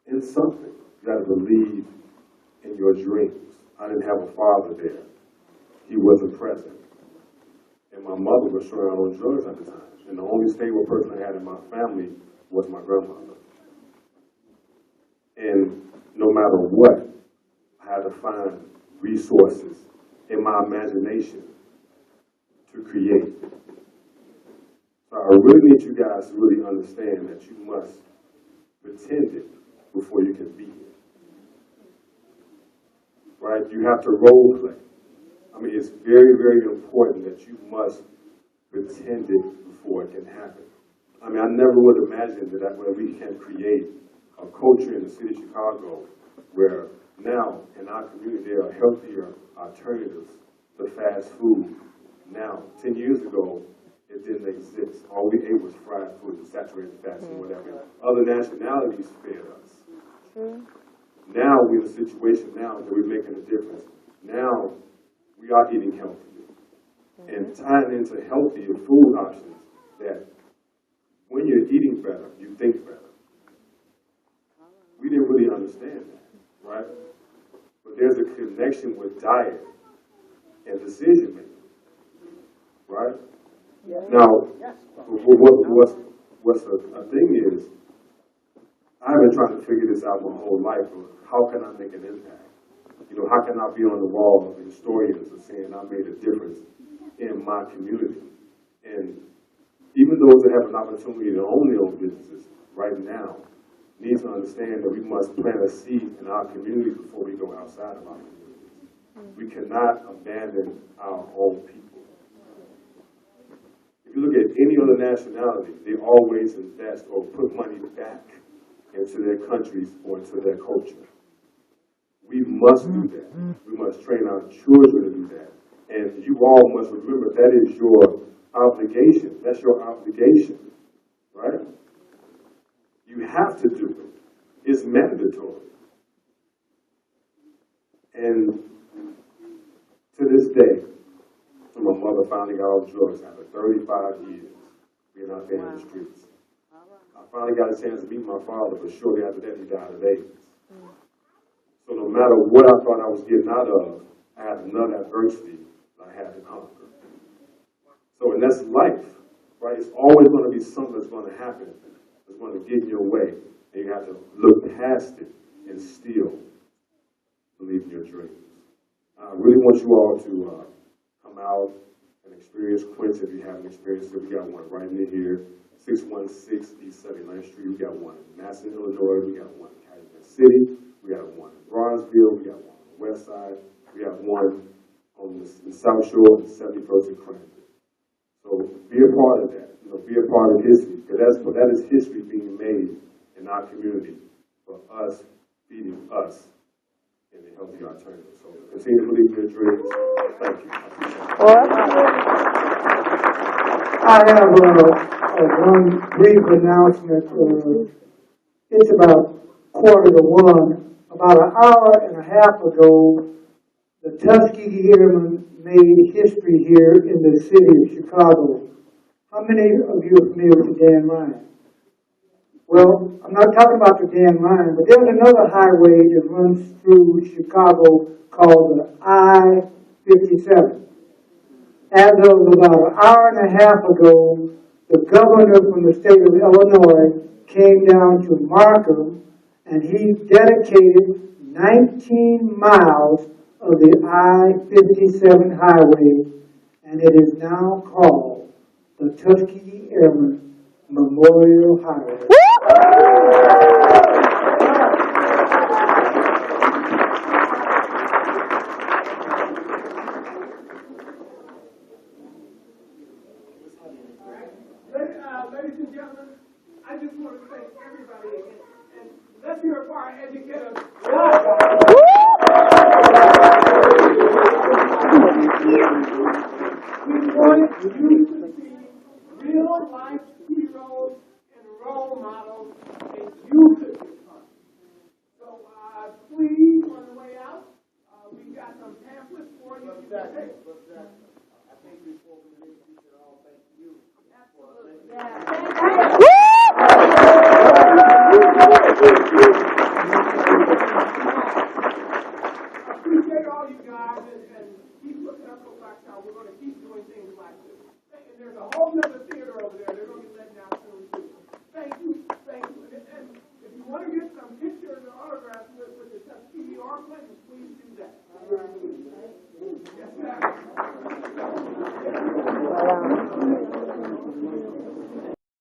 in something. You got to believe in your dreams. I didn't have a father there. He wasn't present. And my mother was surrounded on drugs at the time. And the only stable person I had in my family was my grandmother. And no matter what, I had to find resources in my imagination to create. So I really need you guys to really understand that you must pretend it before you can be it. Right? You have to role play. I mean, it's very, very important that you must pretend it before it can happen. I mean, I never would imagine that we can create a culture in the city of Chicago where now in our community there are healthier alternatives to fast food. Now, 10 years ago, it didn't exist. All we ate was fried food, saturated fats, and whatever. Other nationalities fed us. Now we're in a situation now that we're making a difference. Now we are eating healthier and tying into healthier food options that when you're eating better, you think better. We didn't really understand that, right? But there's a connection with diet and decision making, right? Yeah. Now, what's a thing is, I've been trying to figure this out my whole life. How can I make an impact? You know, how can I be on the wall of historians of saying I made a difference in my community? And even those that have an opportunity to own their own businesses right now need to understand that we must plant a seed in our community before we go outside of our communities. We cannot abandon our own people. If you look at any other nationality, they always invest or put money back into their countries or into their culture. We must do that. We must train our children to do that. And you all must remember that is your obligation. That's your obligation, right? You have to do it. It's mandatory. And to this day, my mother finally got off drugs after 35 years being out there in the streets. I finally got a chance to meet my father, but shortly after that, he died of AIDS. So no matter what I thought I was getting out of, I had another adversity that I had to conquer. So, and that's life, right? It's always going to be something that's going to happen that's going to get in your way. And you have to look past it and still believe in your dreams. I really want you all to come out and experience Quince if you haven't experienced it. We got one right near here, 616 East 79th Street. We got one in Madison, Illinois. We got one in Calumet City. We got one in Bronzeville. We got one on the west side. We got one on the South Shore and 71st and Cranford. So be a part of that. You know, be a part of history, because that is history being made in our community for us, feeding us in the healthy alternative. So continue to believe in your dreams. Thank you. I have one brief announcement. It's about 1:45. About an hour and a half ago, the Tuskegee Airman made history here in the city of Chicago. How many of you are familiar with the Dan Ryan? Well, I'm not talking about the Dan Ryan, but there's another highway that runs through Chicago called the I-57. As of about an hour and a half ago, the governor from the state of Illinois came down to Markham, and he dedicated 19 miles of the I-57 highway, and it is now called the Tuskegee Airman Memorial Highway. Ladies and gentlemen, I just want to thank everybody again, and let's hear it for our educators. We wanted you to see real life heroes and role models that you could become. So please, on the way out, we got some pamphlets for you. I think before we leave, we should all thank you. Absolutely. Yeah. We're going to keep doing things like this. And there's a whole